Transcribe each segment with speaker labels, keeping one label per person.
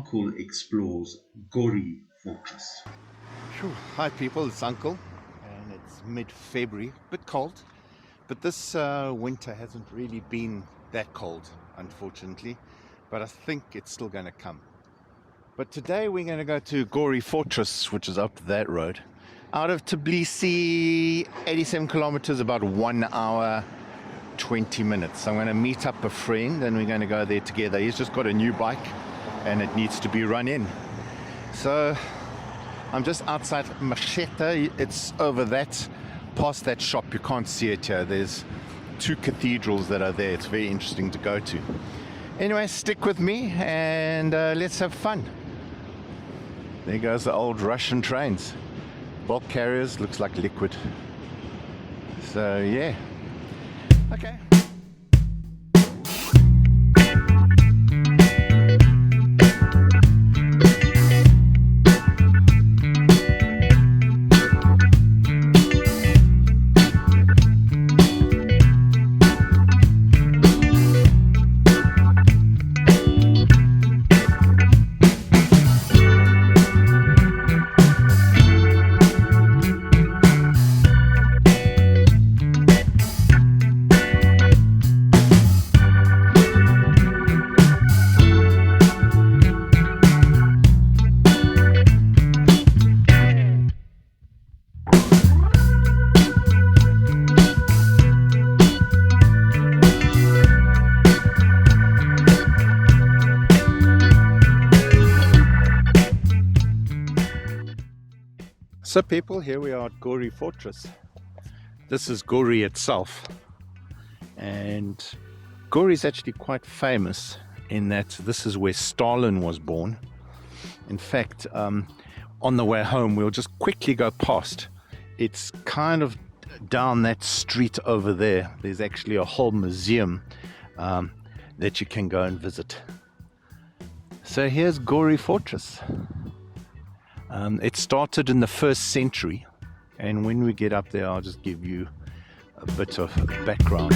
Speaker 1: uncle explores Gori Fortress.
Speaker 2: Sure. Hi people, it's Uncle, and it's mid-February, a bit cold, but this winter hasn't really been that cold, unfortunately, but I think it's still going to come. But today we're going to go to Gori Fortress, which is up that road. Out of Tbilisi, 87 kilometers, about 1 hour, 20 minutes. I'm going to meet up a friend and we're going to go there together. He's just got a new bike and it needs to be run in. So I'm just outside Macheta. It's over that, past that shop. You can't see it here. There's two cathedrals that are there. It's very interesting to go to. Anyway, stick with me and let's have fun. There goes the old Russian trains. Bulk carriers, looks like liquid. So yeah. Okay. So people, here we are at Gori Fortress. This is Gori itself, and Gori is actually quite famous in that this is where Stalin was born. In fact, on the way home we'll just quickly go past. It's kind of down that street over there. There's actually a whole museum that you can go and visit. So here's Gori Fortress. It started in the 1st century, and when we get up there I'll just give you a bit of background.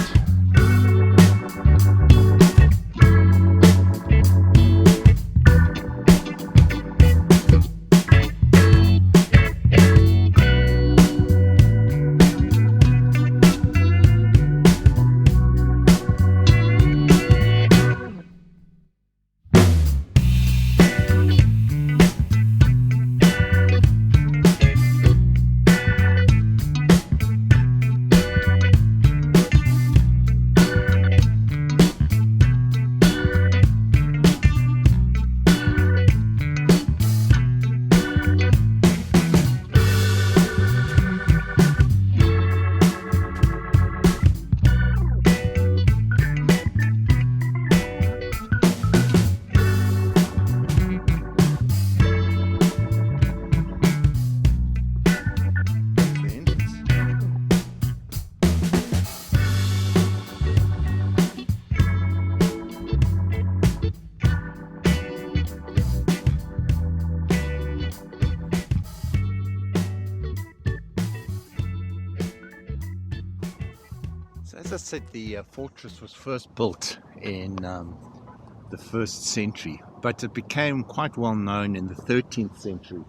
Speaker 2: So as I said, the fortress was first built in the 1st century, but it became quite well known in the 13th century.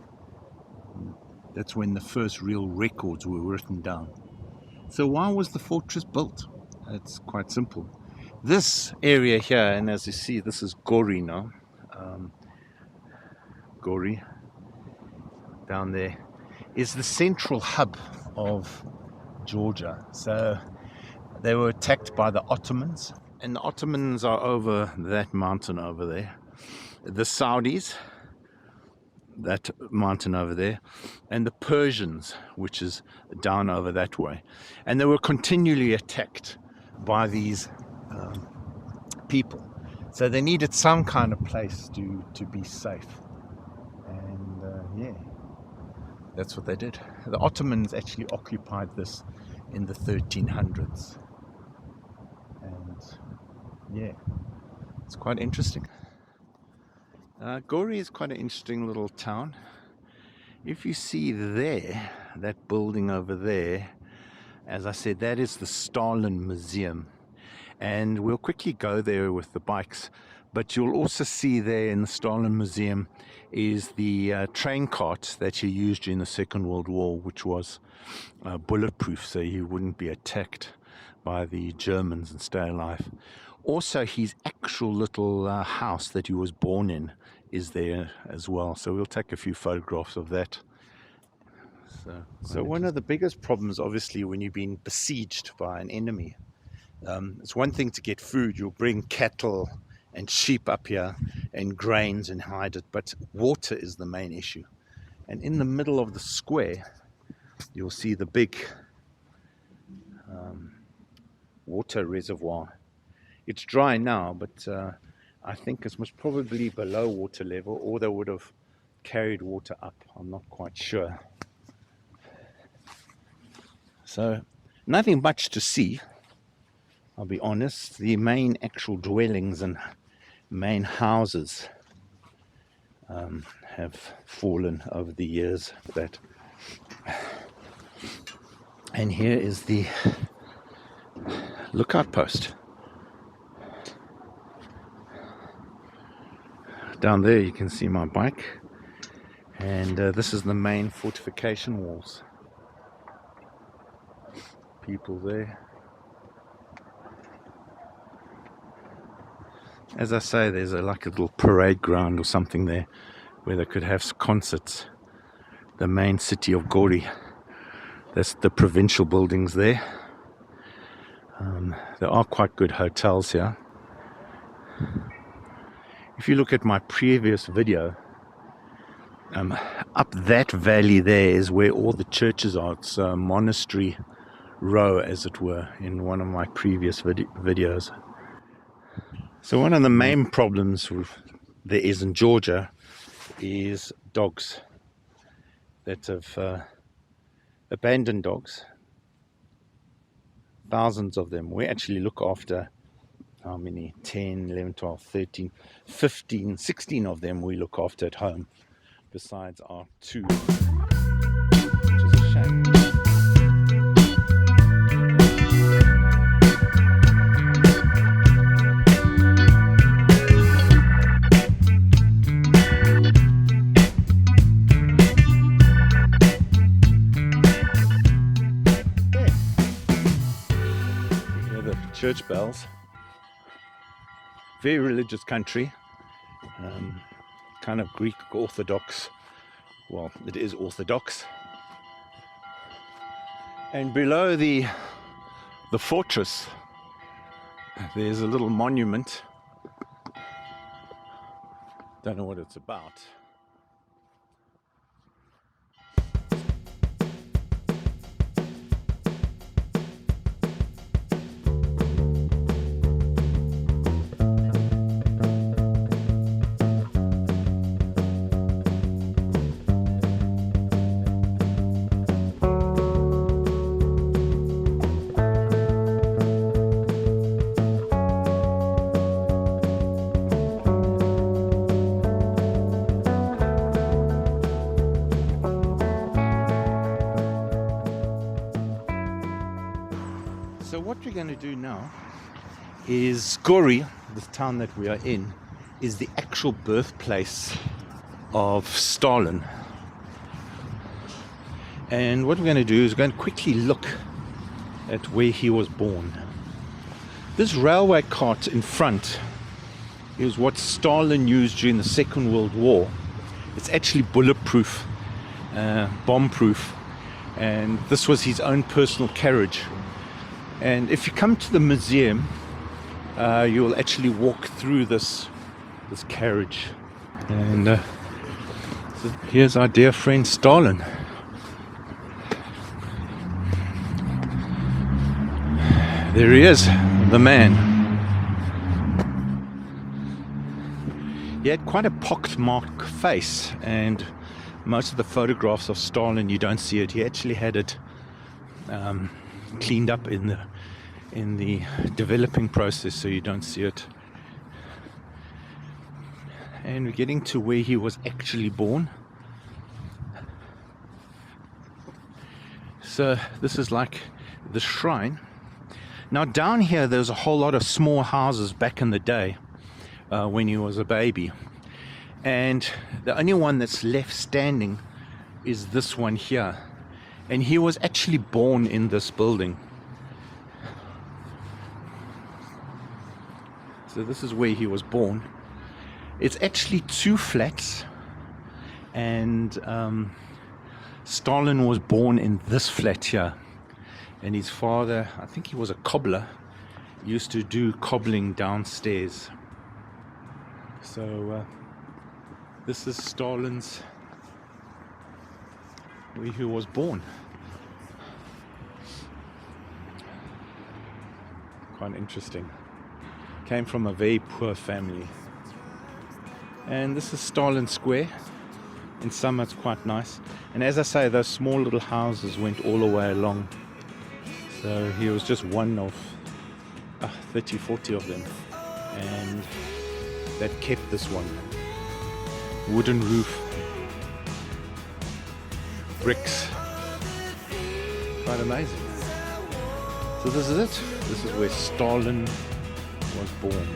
Speaker 2: That's when the first real records were written down. So why was the fortress built? It's quite simple. This area here, and as you see, this is Gori now. Gori, down there, is the central hub of Georgia. So they were attacked by the Ottomans, and the Ottomans are over that mountain over there. The Saudis, that mountain over there, and the Persians, which is down over that way. And they were continually attacked by these people. So they needed some kind of place to be safe. And yeah, that's what they did. The Ottomans actually occupied this in the 1300s. And yeah, it's quite interesting. Gori is quite an interesting little town. If you see there, that building over there, as I said, that is the Stalin Museum. And we'll quickly go there with the bikes. But you'll also see there in the Stalin Museum is the train cart that he used during the Second World War, which was bulletproof, so he wouldn't be attacked by the Germans and stay alive. Also, his actual little house that he was born in is there as well, so we'll take a few photographs of that. So one of the biggest problems, obviously, when you've been besieged by an enemy, it's one thing to get food. You'll bring cattle and sheep up here and grains and hide it, but water is the main issue. And in the middle of the square, you'll see the big water reservoir. It's dry now, but I think it's most probably below water level, or they would have carried water up. I'm not quite sure. So nothing much to see, I'll be honest. The main actual dwellings and main houses have fallen over the years. And here is the lookout post. Down there you can see my bike, and this is the main fortification walls. People there. As I say, there's like a little parade ground or something there where they could have concerts. The main city of Gori. That's the provincial buildings there. There are quite good hotels here. If you look at my previous video, up that valley there is where all the churches are. It's a monastery row, as it were, in one of my previous videos. So one of the main problems there is in Georgia is dogs that have abandoned dogs. Thousands of them. We actually look after how many? 10, 11, 12, 13, 15, 16 of them we look after at home, besides our 2, which is a shame. Church bells. Very religious country, kind of Greek Orthodox. Well, it is Orthodox. And below the fortress, there's a little monument. Don't know what it's about. So what we're going to do now is Gori, this town that we are in, is the actual birthplace of Stalin. And what we're going to do is we're going to quickly look at where he was born. This railway cart in front is what Stalin used during the Second World War. It's actually bulletproof, bomb-proof, and this was his own personal carriage. And if you come to the museum, you'll actually walk through this carriage. And so here's our dear friend Stalin. There he is, the man. He had quite a pockmarked face, and most of the photographs of Stalin, you don't see it. He actually had it cleaned up in the developing process, so you don't see it. And we're getting to where he was actually born. So this is like the shrine. Now down here there's a whole lot of small houses back in the day. when he was a baby. And the only one that's left standing is this one here. And he was actually born in this building. So this is where he was born. It's actually 2 flats, and Stalin was born in this flat here. And his father, I think he was a cobbler, used to do cobbling downstairs. So this is Stalin's, where he was born. Quite interesting. Came from a very poor family. And this is Stalin Square. In summer it's quite nice. And as I say, those small little houses went all the way along. So he was just one of 30, 40 of them. And that kept this one. Wooden roof. Bricks. Quite amazing. So this is it. This is where Stalin was born.